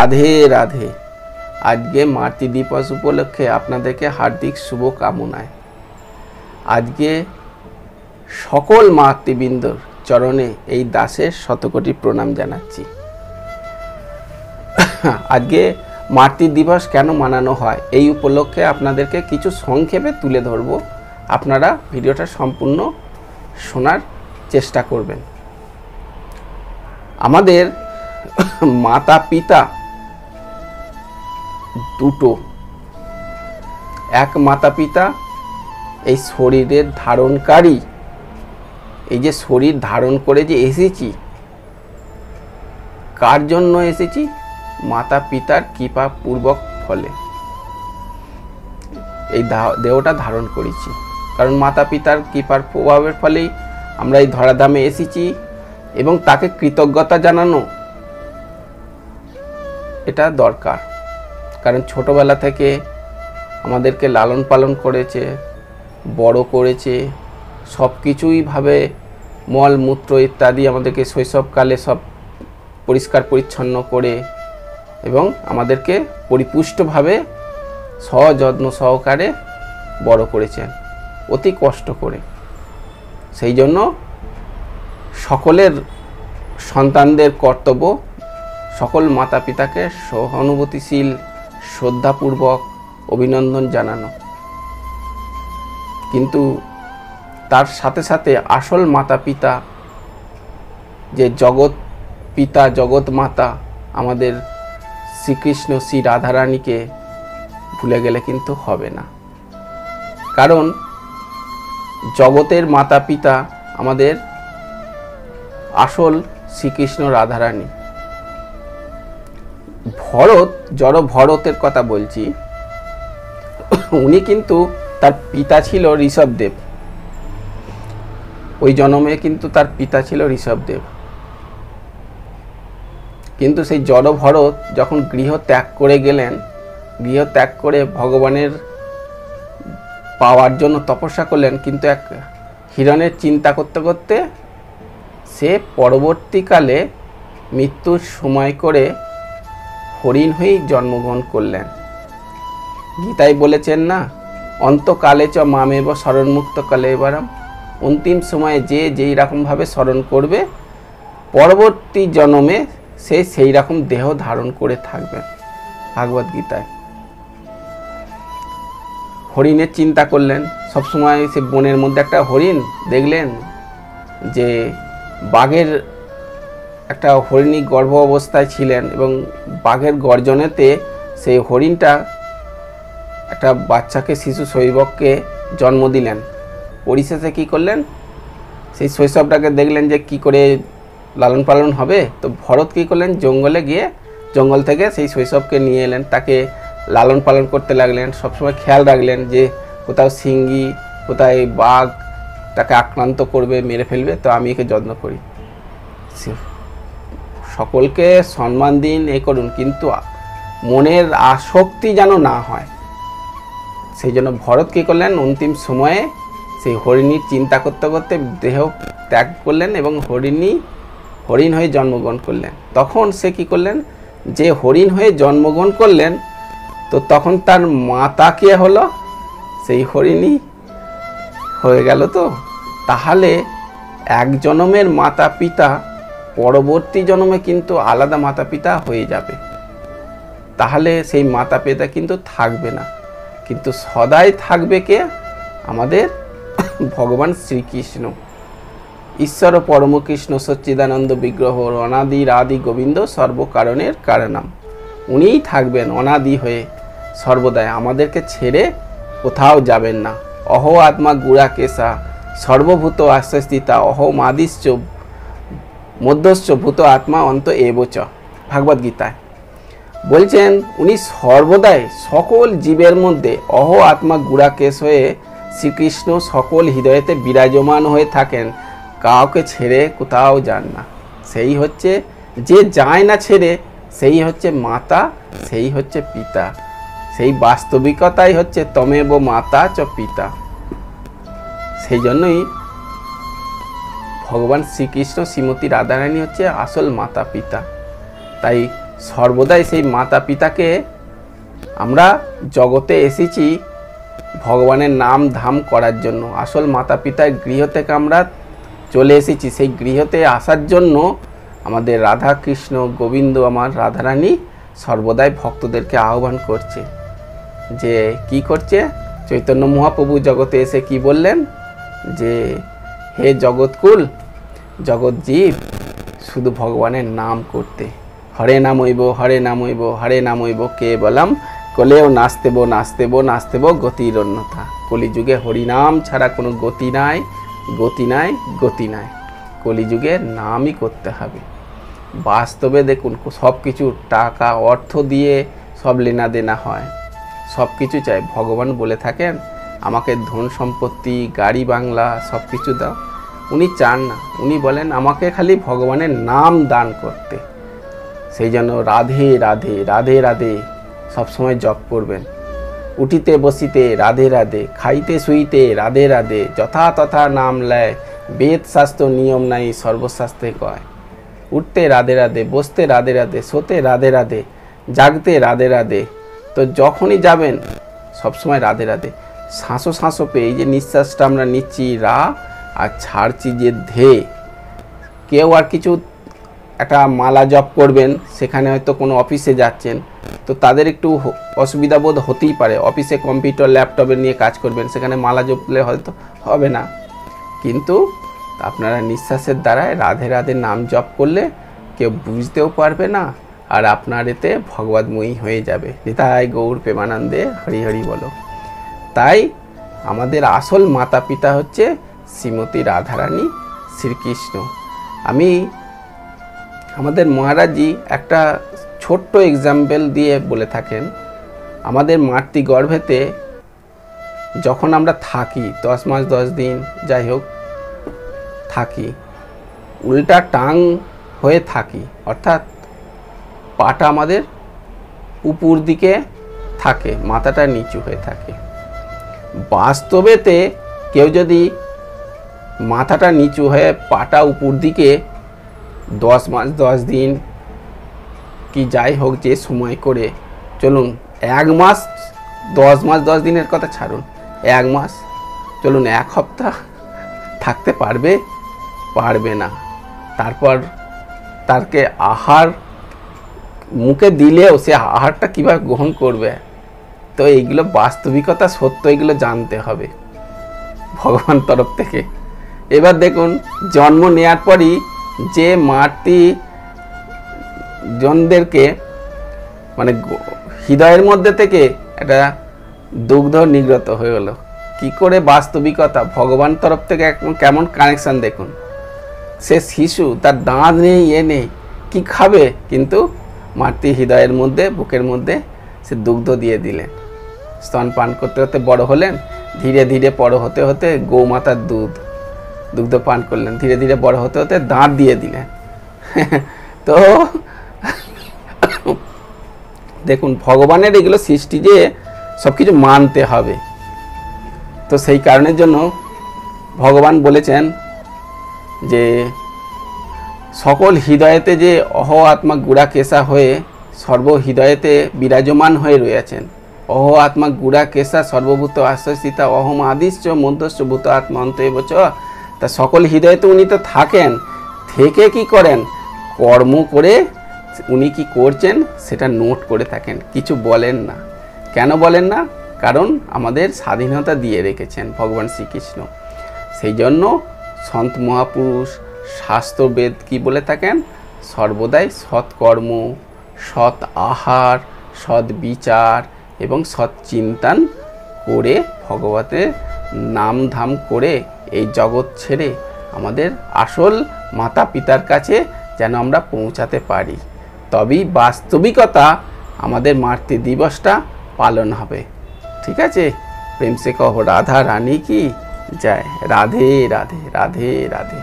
রাধে রাধে। আজকে মাতৃ দিবস উপলক্ষে আপনাদেরকে হার্দিক শুভকামনায়। আজকে সকল মাতৃবৃন্দর চরণে এই দাসের শতকোটি প্রণাম জানাচ্ছি। আজকে মাতৃ দিবস কেন মানানো হয় এই উপলক্ষে আপনাদেরকে কিছু সংক্ষেপে তুলে ধরব। আপনারা ভিডিওটা সম্পূর্ণ শোনার চেষ্টা করবেন। আমাদের মাতা পিতা দুটো, এক মাতা পিতা এই শরীরের ধারণকারী, এই যে শরীর ধারণ করে যে এসেছি, কার জন্য এসেছি? মাতা পিতার কৃপা পূর্বক ফলে এই দেহটা ধারণ করেছি। কারণ মাতা পিতার কৃপার প্রভাবের ফলেই আমরা এই ধরাধামে এসেছি এবং তাকে কৃতজ্ঞতা জানানো এটা দরকার। কারণ ছোটবেলা থেকে আমাদেরকে লালন পালন করেছে, বড় করেছে, সব কিছুই ভাবে মল মূত্র ইত্যাদি আমাদেরকে শৈশবকালে সব পরিষ্কার পরিচ্ছন্ন করে এবং আমাদেরকে পরিপুষ্টভাবে সযত্ন সহকারে বড় করেছেন, অতি কষ্ট করে। সেই জন্য সকলের সন্তানদের কর্তব্য সকল মাতা পিতাকে সহানুভূতিশীল শ্রদ্ধাপূর্বক অভিনন্দন জানানো। কিন্তু তার সাথে সাথে আসল মাতা পিতা, যে জগৎ পিতা জগৎ মাতা আমাদের শ্রীকৃষ্ণ শ্রী রাধারানীকে ভুলে গেলে কিন্তু হবে না। কারণ জগতের মাতা পিতা আমাদের আসল শ্রীকৃষ্ণ রাধারানী। ভরত, জড় ভরতের কথা বলছি, উনি কিন্তু তার পিতা ছিল ঋষভদেব। ওই জন্মে কিন্তু তার পিতা ছিল ঋষভদেব। কিন্তু সেই জড় ভরত যখন গৃহ ত্যাগ করে গেলেন, গৃহ ত্যাগ করে ভগবানের পাওয়ার জন্য তপস্যা করলেন, কিন্তু এক হিরণের চিন্তা করতে করতে সে পরবর্তীকালে মৃত্যুর সময় করে হরিণ হয়েই জন্মগ্রহণ করলেন। গীতায় বলেছেন না, অন্তকালে চ মামেব শরণমুক্ত কালে এবারাম, অন্তিম সময়ে যে যেই রকমভাবে স্মরণ করবে পরবর্তী জন্মে সে সেই রকম দেহ ধারণ করে থাকবে। ভাগবত গীতায় হরিণের চিন্তা করলেন, সবসময় সে বনের মধ্যে একটা হরিণ দেখলেন যে বাঘের একটা হরিণী গর্ভ অবস্থায় ছিলেন এবং বাঘের গর্জনেতে সেই হরিণটা একটা বাচ্চাকে, শিশু শৈশবকে জন্ম দিলেন। পরিশেষে কী করলেন? সেই শৈশবটাকে দেখলেন যে কি করে লালন পালন হবে, তো ভরত কী করলেন? জঙ্গলে গিয়ে জঙ্গল থেকে সেই শৈশবকে নিয়ে এলেন, তাকে লালন পালন করতে লাগলেন। সবসময় খেয়াল রাখলেন যে কোথাও সিংহী, কোথায় বাঘ তাকে আক্রান্ত করবে, মেরে ফেলবে, তো আমি একে যত্ন করি। সকলকে সম্মান দিন, এ করুন, কিন্তু মনের আসক্তি যেন না হয়। সেই জন্য ভরত কী করলেন? অন্তিম সময়ে সেই হরিণীর চিন্তা করতে করতে দেহ ত্যাগ করলেন এবং হরিণ হয়ে জন্মগ্রহণ করলেন। তখন সে কী করলেন? যে হরিণ হয়ে জন্মগ্রহণ করলেন, তো তখন তার মাতা কে হলো? সেই হরিণী হয়ে গেল। তো তাহলে এক জন্মের মাতা পিতা পরবর্তী জন্মে কিন্তু আলাদা মাতা পিতা হয়ে যাবে। তাহলে সেই মাতা পিতা কিন্তু থাকবে না, কিন্তু সদাই থাকবে কে? আমাদের ভগবান শ্রীকৃষ্ণ, ঈশ্বর পরম কৃষ্ণ সচ্চিদানন্দ বিগ্রহ, অনাদির আদি গোবিন্দ সর্বকারণের কারণাম। উনিই থাকবেন অনাদি হয়ে সর্বদাই, আমাদেরকে ছেড়ে কোথাও যাবেন না। অহো আত্মা গুড়া কেশা সর্বভূত আশ্রয়স্থিতা, অহম আদিশ্চ মধ্যশ্চ ভূত আত্মা অন্ত এবচ। ভাগবত গীতায় বলছেন উনি সর্বদাই সকল জীবের মধ্যে অহ আত্মা গুড়াকেশ হয়ে শ্রীকৃষ্ণ সকল হৃদয়েতে বিরাজমান হয়ে থাকেন, কাউকে ছেড়ে কোথাও যান না। সেই হচ্ছে, যে যায় না ছেড়ে, সেই হচ্ছে মাতা, সেই হচ্ছে পিতা। সেই বাস্তবিকতাই হচ্ছে তমেব মাতা চ পিতা। সেই জন্যই ভগবান শ্রীকৃষ্ণ শ্রীমতী রাধারানী হচ্ছে আসল মাতা পিতা। তাই সর্বদাই সেই মাতা পিতাকে, আমরা জগতে এসেছি ভগবানের নাম ধাম করার জন্য। আসল মাতা পিতার গৃহ থেকে আমরা চলে এসেছি, সেই গৃহতে আসার জন্য আমাদের রাধা কৃষ্ণ গোবিন্দ আমার রাধারানী সর্বদাই ভক্তদেরকে আহ্বান করছে। যে কি করছে? চৈতন্য মহাপ্রভু জগতে এসে কি বললেন? যে হে জগৎকুল, জগৎ জীব, শুধু ভগবানের নাম করতে, হরে নামইব হরে নামইব হরে নামইব কেবলম কলেও নাস্তেব নাস্তেব নাস্তেব গতির অন্যথা। কলিযুগে হরিনাম ছাড়া কোনো গতি নাই, গতি নাই, গতি নাই। কলিযুগে নামই করতে হবে। বাস্তবে দেখুন সব কিছু টাকা অর্থ দিয়ে সব লেনা দেনা হয়, সব কিছু চাই। ভগবান বলে থাকেন আমাকে ধন সম্পত্তি গাড়ি বাংলা সব কিছু দাও, উনি চান না। উনি বলেন আমাকে খালি ভগবানের নাম দান করতে। সেই জন্য রাধে রাধে রাধে রাধে সবসময় জপ করবেন। উঠিতে বসিতে রাধে রাধে, খাইতে শুইতে রাধে রাধে, যথা তথা নাম লয়, বেদ শাস্ত্র নিয়ম নাই সর্বশাস্ত্রে কয়। উঠতে রাধে রাধে, বসতে রাধে রাধে, শোতে রাধে রাধে, জাগতে রাধে রাধে। তো যখনই যাবেন সবসময় রাধে রাধে। শ্বাসো শ্বাসো পেয়ে এই যে নিঃশ্বাসটা আমরা নিচ্ছি রা আর ছাড়ছি যে ধে। কেউ আর কিছু একটা মালা জপ করবেন, সেখানে হয়তো কোনো অফিসে যাচ্ছেন, তো তাদের একটু অসুবিধা বোধ হতেই পারে। অফিসে কম্পিউটার ল্যাপটপে নিয়ে কাজ করবেন, সেখানে মালা জপলে হয়তো হবে না, কিন্তু আপনারা নিঃশ্বাসের দ্বারায় রাধে রাধে নাম জপ করলে কেউ বুঝতেও পারবে না, আর আপনার এতে ভগবৎময়ী হয়ে যাবে। নিতাই গৌর প্রেমানন্দে হরি হরি বলো। তাই আমাদের আসল মাতা পিতা হচ্ছে শ্রীমতী রাধারানী শ্রীকৃষ্ণ। আমাদের মহারাজজি একটা ছোট্ট এক্সাম্পল দিয়ে বলে থাকেন, আমাদের মাতৃগর্ভেতে যখন আমরা থাকি 10 মাস 10 দিন যাই হোক থাকি, উল্টা টাং হয়ে থাকি, অর্থাৎ পাটা আমাদের উপর দিকে থাকে, মাথাটা নিচু হয়ে থাকে। বাস্তবেতে কেউ যদি মাথাটা নিচু হয়ে পাটা উপর দিকে 10 মাস 10 দিন কি যাই হোক যে সময় করে, চলুন 1 মাস 10 মাস 10 দিনের কথা ছাড়ুন, 1 মাস চলুন 1 সপ্তাহ থাকতে পারবে? পারবে না। তারপর তাকে আহার মুখে দিলেও সে আহারটা কীভাবে গ্রহণ করবে? তো এইগুলো বাস্তবিকতা, সত্য, এগুলো জানতে হবে ভগবান তরফ থেকে। এবার দেখুন জন্ম নেওয়ার পরই যে মাতৃ জনদেরকে মানে হৃদয়ের মধ্যে থেকে একটা দুগ্ধ নির্গত হয়ে গেল। কি করে বাস্তবিকতা ভগবান তরফ থেকে কেমন কানেকশান দেখুন। সে শিশু, তার দাঁত নেই, নেই, কি খাবে? কিন্তু মাতৃ হৃদয়ের মধ্যে, বুকের মধ্যে সে দুগ্ধ দিয়ে দিলেন। স্তন পান করতে করতে বড় হলেন, ধীরে ধীরে বড় হতে হতে গৌমাতার দুগ্ধ পান করলেন, ধীরে ধীরে বড় হতে হতে দাঁত দিয়ে দিলেন। তো দেখুন ভগবানের এগুলো সৃষ্টি যে সব কিছু মানতে হবে। তো সেই কারণের জন্য ভগবান বলেছেন যে সকল হৃদয়েতে যে অহ আত্মা গুড়া কেশা হয়ে সর্ব হৃদয়েতে বিরাজমান হয়ে রয়েছেন। অহ আত্মা গুড়া কেশা সর্বভূত আশ্রয়িতা অহম আদিশ্চ মধ্যস্থ ভূত আত্মা অন্তএব চ। তা সকল হৃদয়েতে উনি তো থাকেন, থেকে কি করেন? কর্ম করে উনি কি করছেন সেটা নোট করে থাকেন, কিছু বলেন না। কেন বলেন না? কারণ আমাদের স্বাধীনতা দিয়ে রেখেছেন ভগবান শ্রীকৃষ্ণ। সেই জন্য সন্ত মহাপুরুষ শাস্ত্রবেদ কি বলে থাকেন? সর্বদাই সৎকর্ম, সৎ আহার, সৎ বিচার এবং সৎ চিন্তন করে ভগবতের নাম ধাম করে এই জগৎ ছেড়ে আমাদের আসল মাতা পিতার কাছে যেন আমরা পৌঁছাতে পারি, তবেই বাস্তবিকতা আমাদের মাতৃ দিবসটা পালন হবে। ঠিক আছে? প্রেম সে কহ রাধা রানী কি জয়। রাধে রাধে রাধে রাধে।